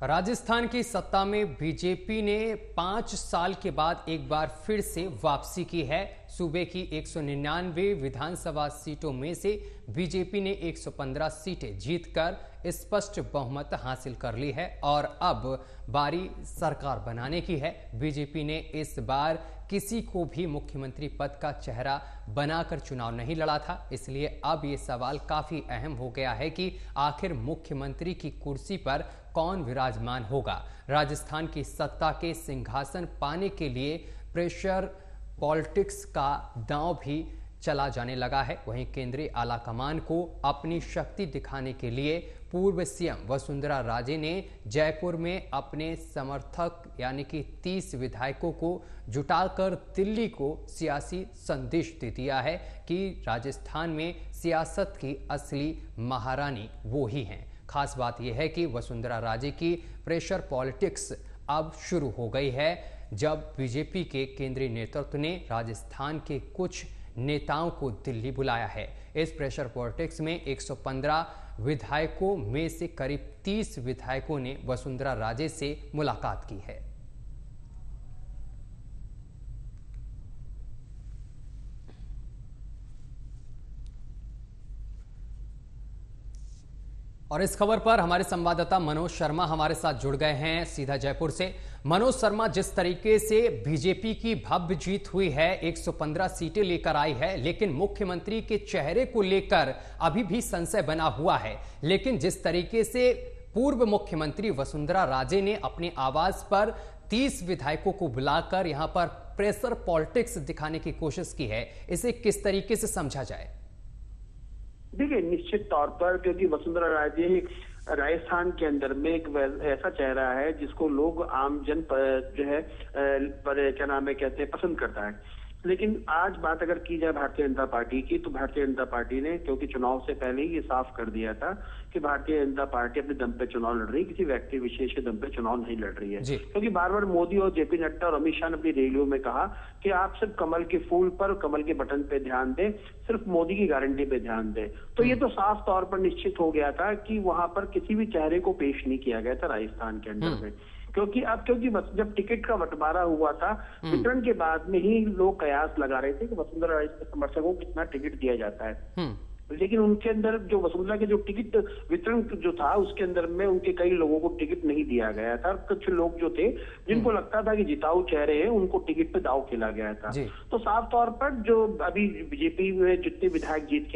राजस्थान की सत्ता में बीजेपी ने 5 साल के बाद एक बार फिर से वापसी की है। सूबे की 199 विधानसभा सीटों में से बीजेपी ने 115 सीटें जीतकर स्पष्ट बहुमत हासिल कर ली है और अब बारी सरकार बनाने की है। बीजेपी ने इस बार किसी को भी मुख्यमंत्री पद का चेहरा बनाकर चुनाव नहीं लड़ा था, इसलिए अब ये सवाल काफी अहम हो गया है कि आखिर मुख्यमंत्री की कुर्सी पर कौन विराजमान होगा। राजस्थान की सत्ता के सिंहासन पाने के लिए प्रेशर पॉलिटिक्स का दांव भी चला जाने लगा है। वहीं केंद्रीय आलाकमान को अपनी शक्ति दिखाने के लिए पूर्व सीएम वसुंधरा राजे ने जयपुर में अपने समर्थक यानी कि 30 विधायकों को जुटाकर दिल्ली को सियासी संदेश दे दिया है कि राजस्थान में सियासत की असली महारानी वो ही हैं। खास बात यह है कि वसुंधरा राजे की प्रेशर पॉलिटिक्स अब शुरू हो गई है, जब बीजेपी के केंद्रीय नेतृत्व ने राजस्थान के कुछ नेताओं को दिल्ली बुलाया है। इस प्रेशर पॉलिटिक्स में 115 विधायकों में से करीब 30 विधायकों ने वसुंधरा राजे से मुलाकात की है। और इस खबर पर हमारे संवाददाता मनोज शर्मा हमारे साथ जुड़ गए हैं सीधा जयपुर से। मनोज शर्मा, जिस तरीके से बीजेपी की भव्य जीत हुई है, 115 सीटें लेकर आई है, लेकिन मुख्यमंत्री के चेहरे को लेकर अभी भी संशय बना हुआ है। लेकिन जिस तरीके से पूर्व मुख्यमंत्री वसुंधरा राजे ने अपने आवाज पर 30 विधायकों को बुलाकर यहां पर प्रेशर पॉलिटिक्स दिखाने की कोशिश की है, इसे किस तरीके से समझा जाए? देखिए, निश्चित तौर पर क्योंकि वसुंधरा राजे राजस्थान के अंदर में एक ऐसा चेहरा है जिसको लोग आम जन जो है क्या नाम है कहते हैं पसंद करता है। लेकिन आज बात अगर की जाए भारतीय जनता पार्टी की, तो भारतीय जनता पार्टी ने क्योंकि चुनाव से पहले ही ये साफ कर दिया था कि भारतीय जनता पार्टी अपने दम पे चुनाव लड़ रही है, किसी व्यक्ति विशेष के दम पे चुनाव नहीं लड़ रही है। क्योंकि बार बार मोदी और जेपी नड्डा और अमित शाह ने अपनी रैलियों में कहा कि आप सिर्फ कमल के फूल पर, कमल के बटन पे ध्यान दें, सिर्फ मोदी की गारंटी पे ध्यान दें। तो ये तो साफ तौर पर निश्चित हो गया था कि वहां पर किसी भी चेहरे को पेश नहीं किया गया था राजस्थान के अंदर में। क्योंकि जब टिकट का बंटवारा हुआ था, वितरण के बाद में ही लोग कयास लगा रहे थे कि वसुंधरा राजे के समर्थकों को कितना टिकट दिया जाता है। लेकिन उनके अंदर जो वसुंधरा के जो टिकट वितरण जो था उसके अंदर में उनके कई लोगों को टिकट नहीं दिया गया था। कुछ लोग जो थे जिनको लगता था कि जिताऊ चेहरे हैं, उनको टिकट पे दांव खेला गया था। तो साफ तौर पर जो अभी बीजेपी में जितने विधायक जीत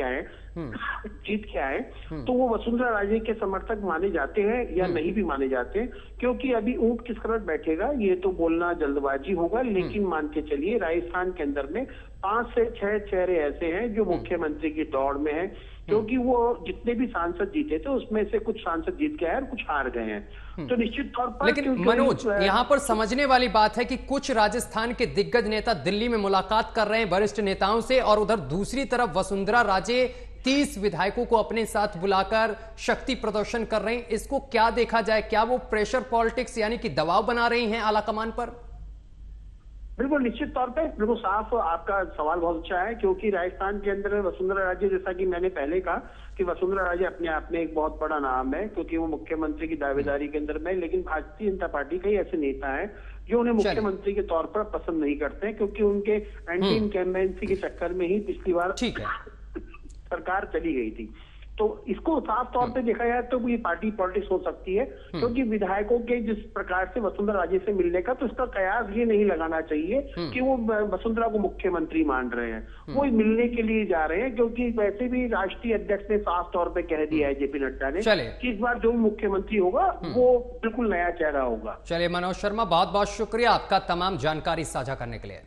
के आए तो वो वसुंधरा राजे के समर्थक माने जाते हैं या नहीं भी माने जाते हैं, क्योंकि अभी ऊंट किस तरह बैठेगा ये तो बोलना जल्दबाजी होगा। लेकिन मान के चलिए राजस्थान के अंदर में 5 से 6 चेहरे ऐसे हैं जो मुख्यमंत्री की दौड़ में हैं, क्योंकि वो जितने भी सांसद जीते थे उसमें से कुछ सांसद जीत के आए और कुछ हार गए हैं। तो निश्चित तौर पर लेकिन मनोज, यहाँ पर समझने वाली बात है कि कुछ राजस्थान के दिग्गज नेता दिल्ली में मुलाकात कर रहे हैं वरिष्ठ नेताओं से, और उधर दूसरी तरफ वसुंधरा राजे 30 विधायकों को अपने साथ बुलाकर शक्ति प्रदर्शन कर रहे हैं। इसको क्या देखा जाए? क्या वो प्रेशर पॉलिटिक्स यानी कि दबाव बना रही हैं आलाकमान पर? बिल्कुल, निश्चित तौर पे बिल्कुल साफ आपका सवाल बहुत अच्छा है, क्योंकि राजस्थान के अंदर वसुंधरा राजे, जैसा कि मैंने पहले कहा कि वसुंधरा राजे अपने आप में एक बहुत बड़ा नाम है, क्योंकि वो मुख्यमंत्री की दावेदारी के अंदर में। लेकिन भारतीय जनता पार्टी के ऐसे नेता हैं जो उन्हें मुख्यमंत्री के तौर पर पसंद नहीं करते हैं, क्योंकि उनके एंटी इनकम्बेंसी के चक्कर में ही पिछली बार सरकार चली गई थी। तो इसको साफ तौर पे देखा जाए तो ये पार्टी पॉलिटिक्स हो सकती है, क्योंकि विधायकों के जिस प्रकार से वसुंधरा राजे से मिलने का, तो इसका कयास ये नहीं लगाना चाहिए कि वो वसुंधरा को मुख्यमंत्री मान रहे हैं। वो मिलने के लिए जा रहे हैं, क्योंकि वैसे भी राष्ट्रीय अध्यक्ष ने साफ तौर पे कह दिया है जेपी नड्डा ने कि इस बार जो मुख्यमंत्री होगा वो बिल्कुल नया चेहरा होगा। चलिए मनोज शर्मा, बहुत बहुत शुक्रिया आपका तमाम जानकारी साझा करने के लिए।